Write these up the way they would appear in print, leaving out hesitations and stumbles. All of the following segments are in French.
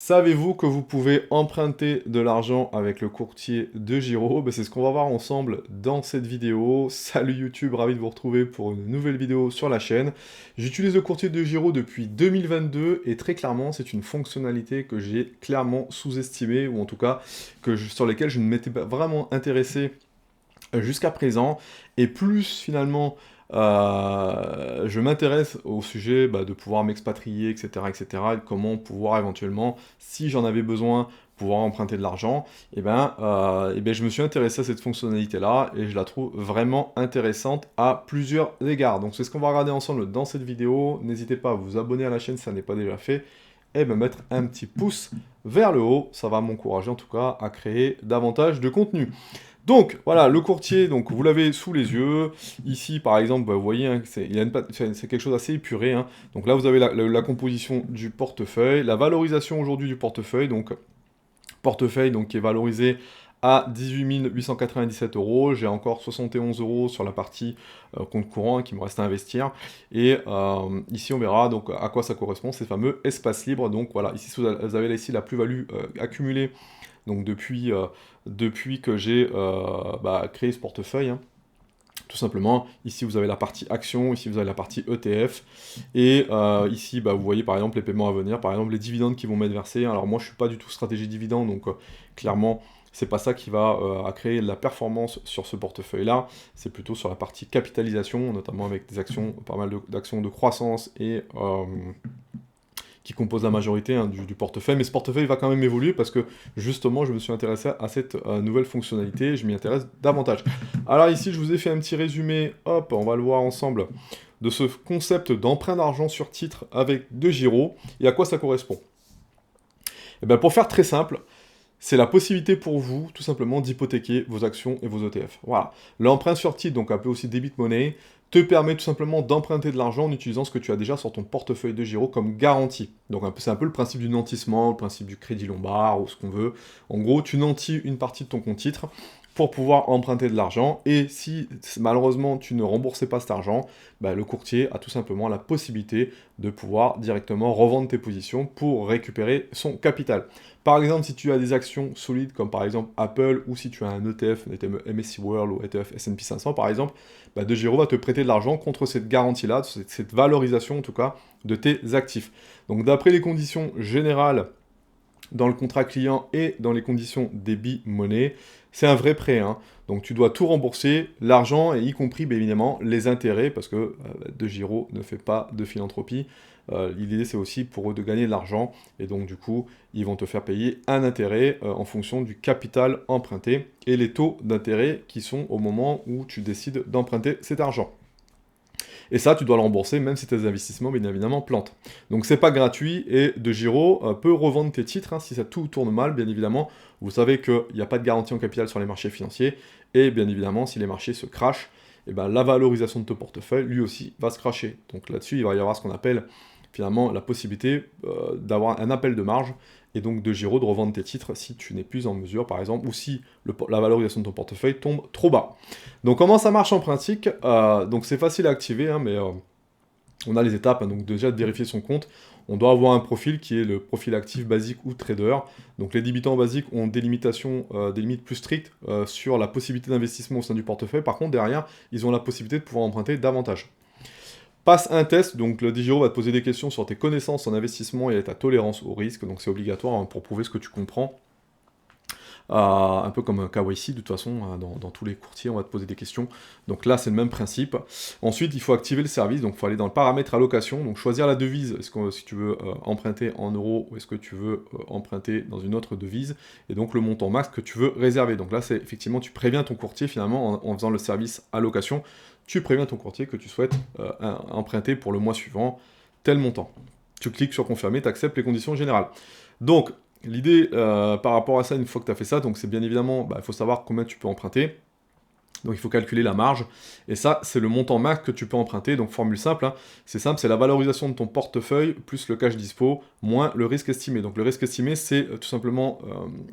Savez-vous que vous pouvez emprunter de l'argent avec le courtier de Giro? C'est ce qu'on va voir ensemble dans cette vidéo. Salut YouTube, ravi de vous retrouver pour une nouvelle vidéo sur la chaîne. J'utilise le courtier de Giro depuis 2022 et très clairement, c'est une fonctionnalité que j'ai clairement sous-estimée, ou en tout cas sur lesquelles je ne m'étais pas vraiment intéressé jusqu'à présent, et plus finalement je m'intéresse au sujet de pouvoir m'expatrier, etc., etc., et de comment pouvoir éventuellement, si j'en avais besoin, pouvoir emprunter de l'argent, je me suis intéressé à cette fonctionnalité-là, et je la trouve vraiment intéressante à plusieurs égards. Donc c'est ce qu'on va regarder ensemble dans cette vidéo. N'hésitez pas à vous abonner à la chaîne si ça n'est pas déjà fait, et mettre un petit pouce vers le haut, ça va m'encourager en tout cas à créer davantage de contenu. Donc, voilà, le courtier, donc vous l'avez sous les yeux. Ici, par exemple, vous voyez, hein, c'est quelque chose d'assez épuré, hein. Donc là, vous avez la composition du portefeuille, la valorisation aujourd'hui du portefeuille, donc portefeuille donc, qui est valorisé à 18 897 €. J'ai encore 71 € sur la partie compte courant, hein, qui me reste à investir. Et ici, on verra donc à quoi ça correspond, ces fameux espaces libres. Donc voilà, ici, vous avez ici la plus-value accumulée donc depuis que j'ai créé ce portefeuille, hein. Tout simplement, ici vous avez la partie action, ici vous avez la partie ETF, et ici vous voyez par exemple les paiements à venir, par exemple les dividendes qui vont m'être versés. Alors moi je suis pas du tout stratégie dividende, donc clairement c'est pas ça qui va créer de la performance sur ce portefeuille là, c'est plutôt sur la partie capitalisation, notamment avec des actions, pas mal d'actions de croissance et qui compose la majorité, hein, du portefeuille, mais ce portefeuille va quand même évoluer parce que justement je me suis intéressé à cette nouvelle fonctionnalité, et je m'y intéresse davantage. Alors ici je vous ai fait un petit résumé, hop, on va le voir ensemble, de ce concept d'emprunt d'argent sur titre avec de Giro, et à quoi ça correspond. Et bien pour faire très simple, c'est la possibilité pour vous, tout simplement, d'hypothéquer vos actions et vos ETF. Voilà. L'emprunt sur titre, donc appelé aussi debit money, te permet tout simplement d'emprunter de l'argent en utilisant ce que tu as déjà sur ton portefeuille de Giro comme garantie. Donc c'est un peu le principe du nantissement, le principe du crédit lombard, ou ce qu'on veut. En gros, tu nantis une partie de ton compte titre pour pouvoir emprunter de l'argent, et si malheureusement tu ne remboursais pas cet argent, le courtier a tout simplement la possibilité de pouvoir directement revendre tes positions pour récupérer son capital. Par exemple, si tu as des actions solides comme par exemple Apple, ou si tu as un ETF, un MSCI World ou ETF S&P 500 par exemple, De Giro va te prêter de l'argent contre cette garantie-là, cette valorisation en tout cas de tes actifs. Donc d'après les conditions générales dans le contrat client et dans les conditions débit monnaie, c'est un vrai prêt, hein. Donc tu dois tout rembourser, l'argent, et y compris évidemment les intérêts, parce que De Giro ne fait pas de philanthropie. L'idée c'est aussi pour eux de gagner de l'argent, et donc du coup ils vont te faire payer un intérêt en fonction du capital emprunté et les taux d'intérêt qui sont au moment où tu décides d'emprunter cet argent. Et ça, tu dois le rembourser même si tes investissements, bien évidemment, plantent. Donc c'est pas gratuit, et De Giro peut revendre tes titres, hein, si ça tout tourne mal, bien évidemment. Vous savez qu'il n'y a pas de garantie en capital sur les marchés financiers, et bien évidemment, si les marchés se crashent, la valorisation de ton portefeuille, lui aussi, va se crasher. Donc là-dessus, il va y avoir ce qu'on appelle finalement la possibilité d'avoir un appel de marge, et donc De Giro de revendre tes titres si tu n'es plus en mesure, par exemple, ou si la valorisation de ton portefeuille tombe trop bas. Donc comment ça marche en pratique? Donc c'est facile à activer, hein, mais on a les étapes, hein. Donc déjà de vérifier son compte, on doit avoir un profil qui est le profil actif, basique ou trader. Donc les débitants basiques ont des limitations, des limites plus strictes sur la possibilité d'investissement au sein du portefeuille. Par contre, derrière, ils ont la possibilité de pouvoir emprunter davantage. Passe un test, donc le DGO va te poser des questions sur tes connaissances en investissement et ta tolérance au risque, donc c'est obligatoire, hein, pour prouver ce que tu comprends. Un peu comme un KYC, de toute façon, dans tous les courtiers, on va te poser des questions. Donc là, c'est le même principe. Ensuite, il faut activer le service, donc il faut aller dans le paramètre allocation, donc choisir la devise, si tu veux emprunter en euros, ou est-ce que tu veux emprunter dans une autre devise, et donc le montant max que tu veux réserver. Donc là, c'est effectivement, tu préviens ton courtier, finalement, en faisant le service allocation, tu préviens ton courtier que tu souhaites emprunter pour le mois suivant tel montant. Tu cliques sur confirmer, tu acceptes les conditions générales. Donc, l'idée par rapport à ça, une fois que tu as fait ça, donc c'est bien évidemment, il faut savoir combien tu peux emprunter. Donc il faut calculer la marge, et ça c'est le montant max que tu peux emprunter. Donc formule simple, hein, c'est simple, c'est la valorisation de ton portefeuille plus le cash dispo moins le risque estimé. Donc le risque estimé, c'est tout simplement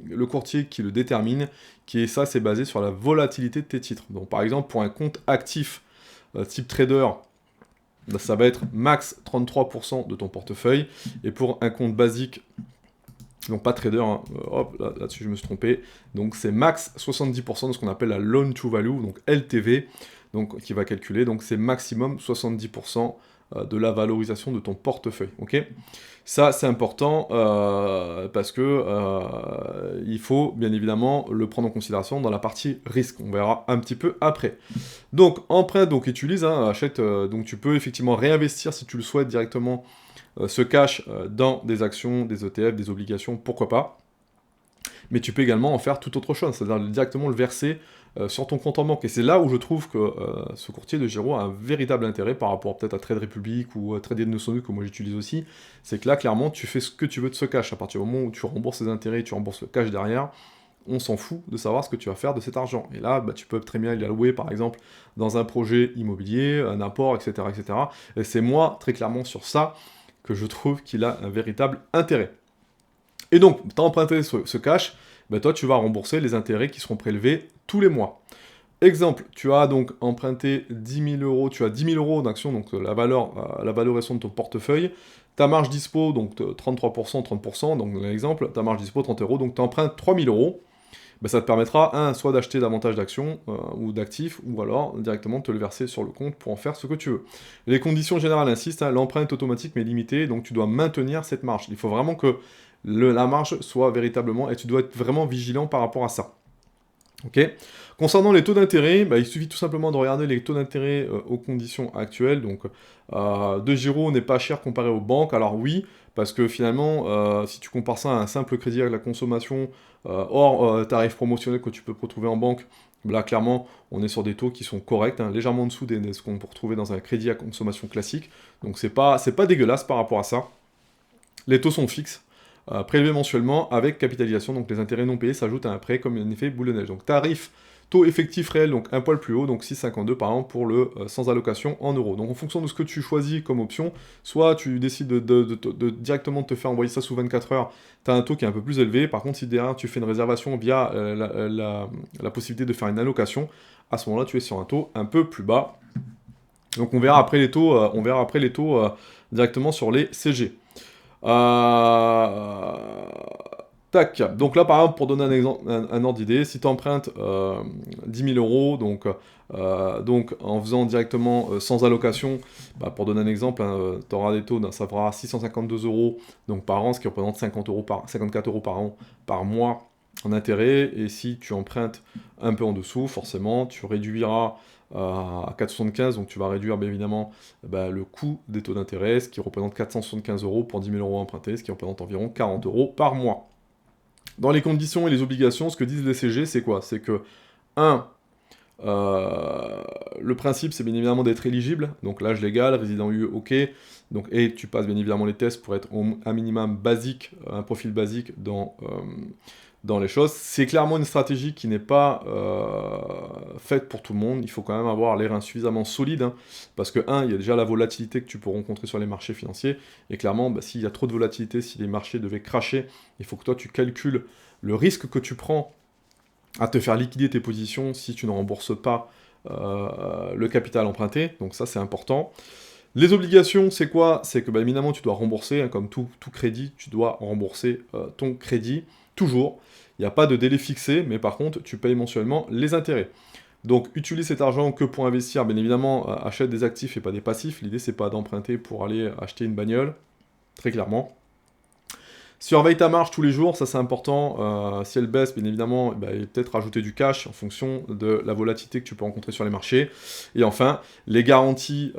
le courtier qui le détermine, ça c'est basé sur la volatilité de tes titres. Donc par exemple pour un compte actif type trader, ça va être max 33% de ton portefeuille, et pour un compte basique Donc pas trader, hein. Hop, là-dessus je me suis trompé. Donc c'est max 70% de ce qu'on appelle la loan to value, donc LTV, donc qui va calculer, donc c'est maximum 70% de la valorisation de ton portefeuille, ok? Ça c'est important parce que il faut bien évidemment le prendre en considération dans la partie risque, on verra un petit peu après. Donc emprunte, donc utilise, hein, achète, donc tu peux effectivement réinvestir si tu le souhaites directement ce cash dans des actions, des ETF, des obligations, pourquoi pas. Mais tu peux également en faire tout autre chose, c'est-à-dire directement le verser sur ton compte en banque. Et c'est là où je trouve que ce courtier de Giro a un véritable intérêt par rapport peut-être à Trade Republic ou Trade 902 que moi j'utilise aussi. C'est que là, clairement, tu fais ce que tu veux de ce cash. À partir du moment où tu rembourses les intérêts, tu rembourses le cash derrière, on s'en fout de savoir ce que tu vas faire de cet argent. Et là, bah, tu peux très bien l'allouer, par exemple, dans un projet immobilier, un apport, etc. etc. Et c'est moi, très clairement, sur ça, que je trouve qu'il a un véritable intérêt. Et donc, tu as emprunté ce cash, ben toi, tu vas rembourser les intérêts qui seront prélevés tous les mois. Exemple, tu as donc emprunté 10 000 euros, tu as 10 000 euros d'actions, donc la valorisation de ton portefeuille. Ta marge dispo, donc 33%, 30%, donc dans l'exemple, ta marge dispo 30 euros, donc tu empruntes 3 000 euros. Ben, ça te permettra, soit d'acheter davantage d'actions ou d'actifs, ou alors directement de te le verser sur le compte pour en faire ce que tu veux. Les conditions générales insistent, hein, l'emprunt est automatique mais limité, donc tu dois maintenir cette marge. Il faut vraiment que la marge soit véritablement, et tu dois être vraiment vigilant par rapport à ça. Ok. Concernant les taux d'intérêt, bah, il suffit tout simplement de regarder les taux d'intérêt aux conditions actuelles. Donc, de Giro n'est pas cher comparé aux banques. Alors oui, parce que finalement, si tu compares ça à un simple crédit à la consommation, hors tarif promotionnel que tu peux retrouver en banque, là clairement, on est sur des taux qui sont corrects, hein, légèrement en dessous de ce qu'on peut retrouver dans un crédit à consommation classique. Donc c'est pas dégueulasse par rapport à ça. Les taux sont fixes. Prélevé mensuellement avec capitalisation, donc les intérêts non payés s'ajoutent à un prêt comme un effet boule de neige. Donc tarif, taux effectif réel, donc un poil plus haut, donc 6,52 par an pour le sans allocation en euros. Donc en fonction de ce que tu choisis comme option, soit tu décides de directement te faire envoyer ça sous 24 heures, tu as un taux qui est un peu plus élevé. Par contre, si derrière tu fais une réservation via la possibilité de faire une allocation, à ce moment-là tu es sur un taux un peu plus bas. Donc on verra après les taux, directement sur les CG. Euh, Tac. Donc là, par exemple, pour donner un exemple, un ordre d'idée, si tu empruntes 10 000 euros, donc en faisant directement sans allocation, bah, pour donner un exemple, hein, tu auras des taux, ça fera 652 euros donc, par an, ce qui représente 54 euros par an, par mois en intérêt. Et si tu empruntes un peu en dessous, forcément, tu réduiras à 4,75, donc tu vas réduire bien évidemment le coût des taux d'intérêt, ce qui représente 475 euros pour 10 000 euros empruntés, ce qui représente environ 40 euros par mois. Dans les conditions et les obligations, ce que disent les CG, c'est quoi? C'est que, 1, le principe, c'est bien évidemment d'être éligible, donc l'âge légal, résident UE, ok, donc, et tu passes bien évidemment les tests pour être un minimum basique, un profil basique dans les choses. C'est clairement une stratégie qui n'est pas faite pour tout le monde. Il faut quand même avoir les reins suffisamment solides, hein, parce que, il y a déjà la volatilité que tu peux rencontrer sur les marchés financiers, et clairement, s'il y a trop de volatilité, si les marchés devaient cracher, il faut que toi, tu calcules le risque que tu prends à te faire liquider tes positions si tu ne rembourses pas le capital emprunté, donc ça, c'est important. Les obligations, c'est quoi? C'est que, évidemment, tu dois rembourser, hein, comme tout crédit, tu dois rembourser ton crédit, toujours. Il n'y a pas de délai fixé, mais par contre, tu payes mensuellement les intérêts. Donc, utilise cet argent que pour investir. Bien évidemment, achète des actifs et pas des passifs. L'idée, c'est pas d'emprunter pour aller acheter une bagnole, très clairement. Surveille ta marge tous les jours, ça c'est important. Si elle baisse, bien évidemment, peut-être rajouter du cash en fonction de la volatilité que tu peux rencontrer sur les marchés. Et enfin, les garanties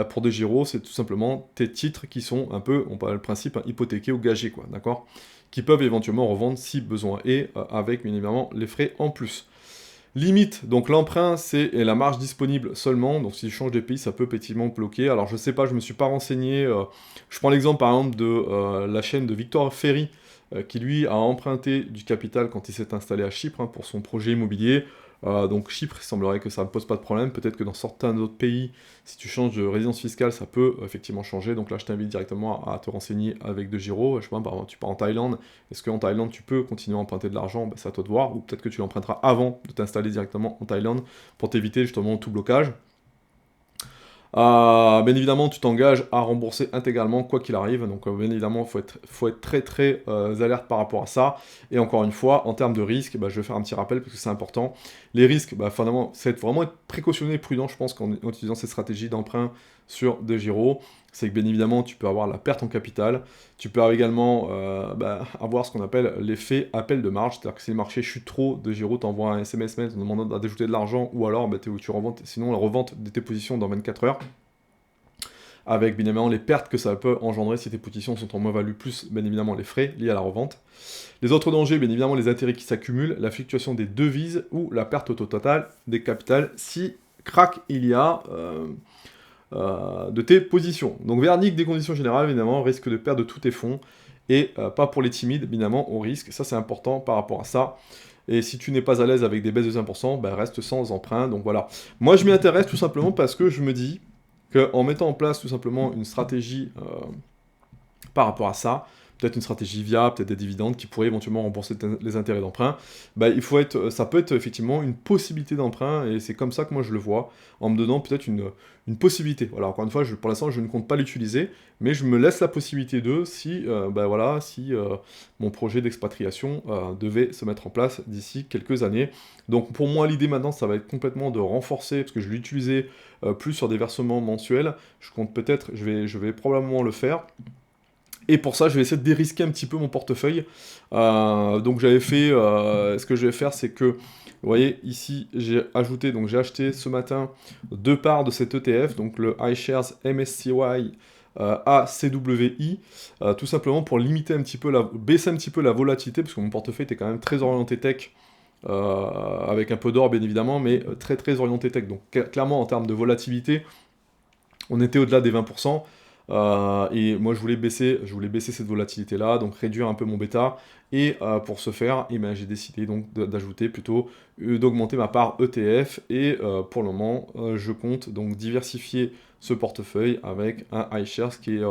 pour des Giro, c'est tout simplement tes titres qui sont un peu, on parle le principe, hypothéqués ou gagés, quoi, d'accord? Qui peuvent éventuellement revendre si besoin, et avec bien évidemment les frais en plus. Limite, donc l'emprunt, c'est la marge disponible seulement, donc si tu changes de pays, ça peut effectivement bloquer. Alors je sais pas, je me suis pas renseigné, je prends l'exemple par exemple de la chaîne de Victor Ferry, qui lui a emprunté du capital quand il s'est installé à Chypre, hein, pour son projet immobilier. Donc Chypre, il semblerait que ça ne pose pas de problème, peut-être que dans certains autres pays, si tu changes de résidence fiscale, ça peut effectivement changer, donc là je t'invite directement à te renseigner avec De Giro. Je sais pas, par exemple, tu pars en Thaïlande, est-ce qu'en Thaïlande tu peux continuer à emprunter de l'argent? C'est à toi de voir, ou peut-être que tu l'emprunteras avant de t'installer directement en Thaïlande, pour t'éviter justement tout blocage. Bien évidemment, tu t'engages à rembourser intégralement quoi qu'il arrive, donc bien évidemment, faut être très très alerte par rapport à ça. Et encore une fois, en termes de risque, bah, je vais faire un petit rappel parce que c'est important. Les risques, bah, finalement, c'est vraiment être précautionneux et prudent, je pense, en utilisant ces stratégies d'emprunt sur DEGIRO. C'est que bien évidemment, tu peux avoir la perte en capital, tu peux également bah, avoir ce qu'on appelle l'effet appel de marge, c'est-à-dire que si le marché chute trop, DEGIRO t'envoie un SMS mail te demandant d'ajouter de l'argent, ou alors bah, tu reventes, sinon la revente de tes positions dans 24 heures, avec bien évidemment les pertes que ça peut engendrer si tes positions sont en moins-value, plus bien évidemment les frais liés à la revente. Les autres dangers, bien évidemment les intérêts qui s'accumulent, la fluctuation des devises ou la perte au total des capitales si crack il y a de tes positions. Donc verdict des conditions générales, évidemment, risque de perdre tous tes fonds, et pas pour les timides, évidemment, au risque, ça c'est important par rapport à ça. Et si tu n'es pas à l'aise avec des baisses de 5%, bah, reste sans emprunt, donc voilà. Moi je m'y intéresse tout simplement parce que je me dis qu'en mettant en place tout simplement une stratégie par rapport à ça, peut-être une stratégie viable, peut-être des dividendes qui pourraient éventuellement rembourser les intérêts d'emprunt, bah, ça peut être effectivement une possibilité d'emprunt, et c'est comme ça que moi je le vois, en me donnant peut-être une possibilité. Voilà, encore une fois, pour l'instant je ne compte pas l'utiliser, mais je me laisse la possibilité si, bah, voilà, si mon projet d'expatriation devait se mettre en place d'ici quelques années. Donc pour moi l'idée maintenant ça va être complètement de renforcer, parce que je l'ai utilisé plus sur des versements mensuels, je compte peut-être, je vais probablement le faire. Et pour ça, je vais essayer de dérisquer un petit peu mon portefeuille. Donc j'avais fait, ce que je vais faire, c'est que, vous voyez, ici, j'ai ajouté, donc j'ai acheté ce matin 2 parts de cet ETF, donc le iShares MSCY ACWI, tout simplement pour limiter un petit peu, baisser un petit peu la volatilité, parce que mon portefeuille était quand même très orienté tech, avec un peu d'or bien évidemment, mais très très orienté tech. Donc clairement, en termes de volatilité, on était au-delà des 20%. Et moi je voulais baisser cette volatilité là, donc réduire un peu mon bêta, et pour ce faire, eh ben, j'ai décidé donc d'ajouter plutôt, d'augmenter ma part ETF, et pour le moment je compte donc diversifier ce portefeuille avec un iShares qui est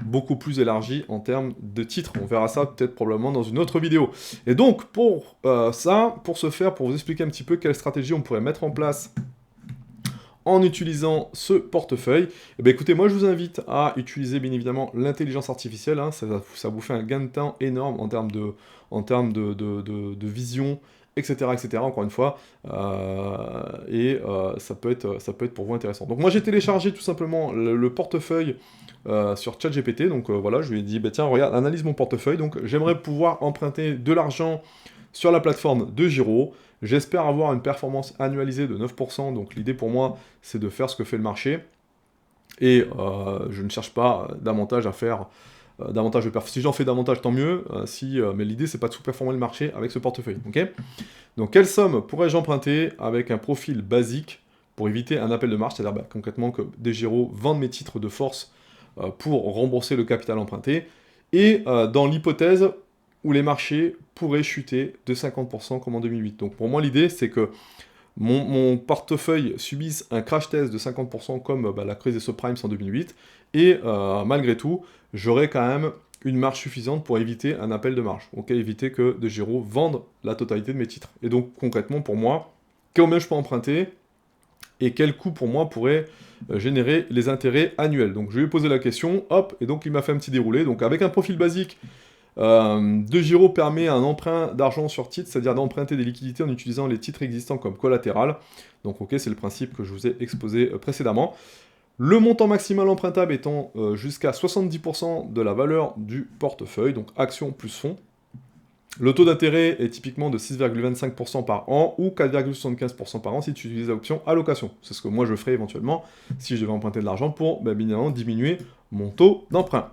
beaucoup plus élargi en termes de titres. On verra ça peut-être probablement dans une autre vidéo. Et donc pour ce faire, pour vous expliquer un petit peu quelle stratégie on pourrait mettre en place en utilisant ce portefeuille, eh bien, écoutez, moi je vous invite à utiliser bien évidemment l'intelligence artificielle, hein, ça vous fait un gain de temps énorme en termes de vision, etc., etc., encore une fois, ça peut être pour vous intéressant. Donc moi j'ai téléchargé tout simplement le portefeuille sur ChatGPT, donc voilà, je lui ai dit, bah, tiens, regarde, analyse mon portefeuille, donc j'aimerais pouvoir emprunter de l'argent sur la plateforme DEGIRO. J'espère avoir une performance annualisée de 9%, donc l'idée pour moi, c'est de faire ce que fait le marché, et je ne cherche pas davantage à faire davantage de perf. Si j'en fais davantage, tant mieux, mais l'idée, c'est pas de sous-performer le marché avec ce portefeuille, ok? Donc, quelle somme pourrais-je emprunter avec un profil basique pour éviter un appel de marge, c'est-à-dire bah, concrètement que DEGIRO vende mes titres de force pour rembourser le capital emprunté, et dans l'hypothèse où les marchés pourraient chuter de 50% comme en 2008. Donc pour moi, l'idée, c'est que mon portefeuille subisse un crash test de 50% comme bah, la crise des subprimes en 2008, et malgré tout, j'aurai quand même une marge suffisante pour éviter un appel de marge, ok, éviter que DEGIRO vende la totalité de mes titres. Et donc concrètement, pour moi, combien je peux emprunter, et quel coût pour moi pourrait générer les intérêts annuels. Donc je lui ai posé la question, hop, et donc il m'a fait un petit déroulé. Donc avec un profil basique, DEGIRO permet un emprunt d'argent sur titre, c'est-à-dire d'emprunter des liquidités en utilisant les titres existants comme collatéral. Donc ok, c'est le principe que je vous ai exposé précédemment. Le montant maximal empruntable étant jusqu'à 70% de la valeur du portefeuille, donc action plus fonds. Le taux d'intérêt est typiquement de 6,25% par an ou 4,75% par an si tu utilises l'option allocation. C'est ce que moi je ferais éventuellement si je devais emprunter de l'argent pour bien évidemment diminuer mon taux d'emprunt.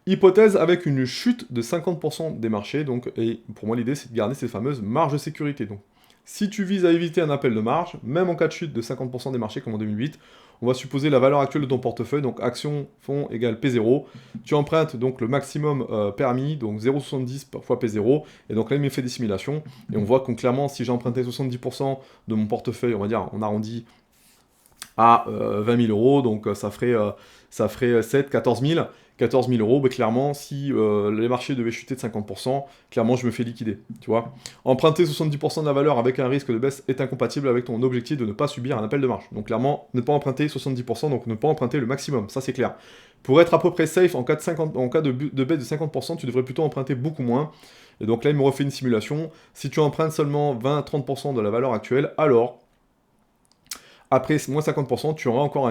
Hypothèse avec une chute de 50% des marchés, donc, et pour moi l'idée c'est de garder ces fameuses marges de sécurité. Donc, si tu vises à éviter un appel de marge, même en cas de chute de 50% des marchés comme en 2008, on va supposer la valeur actuelle de ton portefeuille, donc action fonds égale P0. Tu empruntes donc le maximum permis, donc 0,70 fois P0, et donc là il me fait des simulations, et on voit que clairement si j'ai emprunté 70% de mon portefeuille, on va dire, on arrondit à 20 000 euros, donc ça ferait 7, 14 000. 14 000 euros, bah, clairement, si les marchés devaient chuter de 50%, clairement, je me fais liquider, tu vois. Emprunter 70% de la valeur avec un risque de baisse est incompatible avec ton objectif de ne pas subir un appel de marge. Donc, clairement, ne pas emprunter 70%, donc ne pas emprunter le maximum, ça c'est clair. Pour être à peu près safe, en cas de baisse de 50%, tu devrais plutôt emprunter beaucoup moins. Et donc là, il me refait une simulation. Si tu empruntes seulement 20-30% de la valeur actuelle, alors après moins 50%, tu auras encore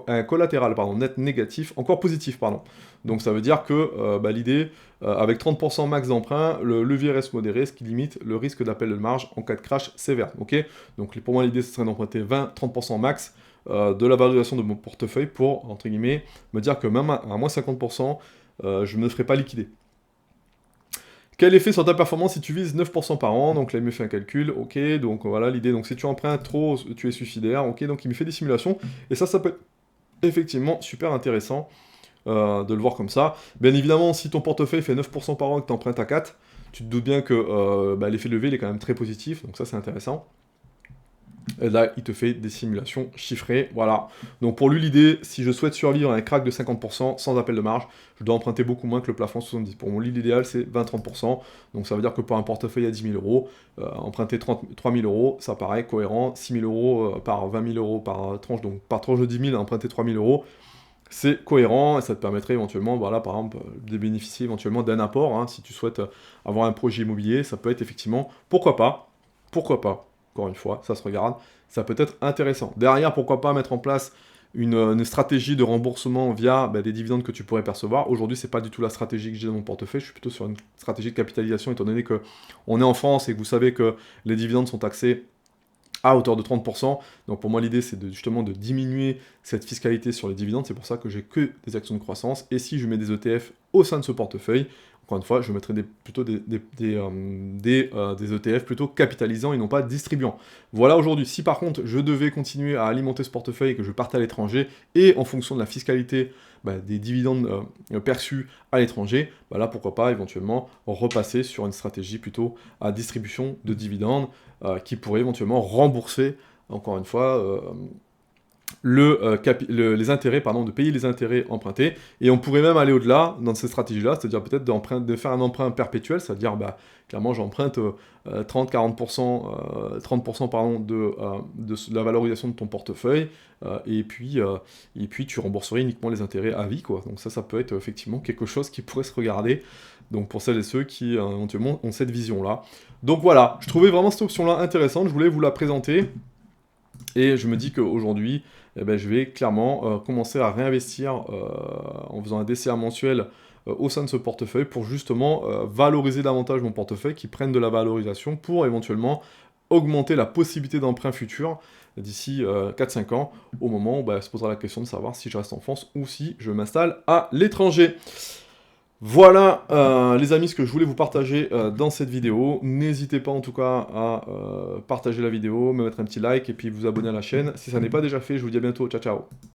un collatéral net négatif, encore positif, pardon. Donc ça veut dire que l'idée, avec 30% max d'emprunt, le levier reste modéré, ce qui limite le risque d'appel de marge en cas de crash sévère. Okay, donc pour moi, l'idée, ce serait d'emprunter 20-30% max de la valorisation de mon portefeuille pour, entre guillemets, me dire que même à moins 50%, je ne me ferai pas liquider. Quel effet sur ta performance si tu vises 9% par an? Donc là, il me fait un calcul, ok, donc voilà l'idée. Donc si tu empruntes trop, tu es suicidaire, ok, donc il me fait des simulations. Et ça peut être effectivement super intéressant de le voir comme ça. Bien évidemment, si ton portefeuille fait 9% par an et que tu empruntes à 4, tu te doutes bien que l'effet de levier il est quand même très positif, donc ça c'est intéressant. Et là, il te fait des simulations chiffrées, voilà. Donc pour lui, l'idée, si je souhaite survivre à un crack de 50% sans appel de marge, je dois emprunter beaucoup moins que le plafond 70. Pour mon lit, l'idéal, c'est 20-30%. Donc ça veut dire que pour un portefeuille à 10 000 euros, emprunter 3 000 euros, ça paraît cohérent. 6 000 euros par 20 000 euros par tranche, donc par tranche de 10 000, emprunter 3 000 euros, c'est cohérent et ça te permettrait éventuellement, voilà, par exemple, de bénéficier éventuellement d'un apport. Hein, si tu souhaites avoir un projet immobilier, ça peut être effectivement, pourquoi pas, encore une fois, ça se regarde, ça peut être intéressant. Derrière, pourquoi pas mettre en place une stratégie de remboursement via des dividendes que tu pourrais percevoir. Aujourd'hui, c'est pas du tout la stratégie que j'ai dans mon portefeuille, je suis plutôt sur une stratégie de capitalisation, étant donné qu'on est en France et que vous savez que les dividendes sont taxés à hauteur de 30%. Donc pour moi, l'idée, c'est justement de diminuer cette fiscalité sur les dividendes. C'est pour ça que j'ai que des actions de croissance. Et si je mets des ETF au sein de ce portefeuille, encore une fois, je mettrai plutôt des ETF plutôt capitalisants et non pas distribuants. Voilà aujourd'hui. Si par contre, je devais continuer à alimenter ce portefeuille et que je partais à l'étranger, et en fonction de la fiscalité des dividendes perçus à l'étranger, là, pourquoi pas éventuellement repasser sur une stratégie plutôt à distribution de dividendes qui pourrait éventuellement rembourser, encore une fois, les intérêts, de payer les intérêts empruntés, et on pourrait même aller au-delà dans ces stratégies-là, c'est-à-dire peut-être de faire un emprunt perpétuel, c'est-à-dire clairement j'emprunte 30% pardon, de la valorisation de ton portefeuille, et puis tu rembourserais uniquement les intérêts à vie, quoi. Donc ça peut être effectivement quelque chose qui pourrait se regarder, donc pour celles et ceux qui éventuellement ont cette vision-là. Donc voilà, je trouvais vraiment cette option-là intéressante, je voulais vous la présenter, et je me dis qu'aujourd'hui, je vais clairement commencer à réinvestir en faisant un DCA mensuel au sein de ce portefeuille pour justement valoriser davantage mon portefeuille, qui prenne de la valorisation pour éventuellement augmenter la possibilité d'emprunt futur d'ici 4-5 ans, au moment où se posera la question de savoir si je reste en France ou si je m'installe à l'étranger. Voilà les amis, ce que je voulais vous partager dans cette vidéo. N'hésitez pas en tout cas à partager la vidéo, me mettre un petit like et puis vous abonner à la chaîne. Si ça n'est pas déjà fait, je vous dis à bientôt, ciao ciao.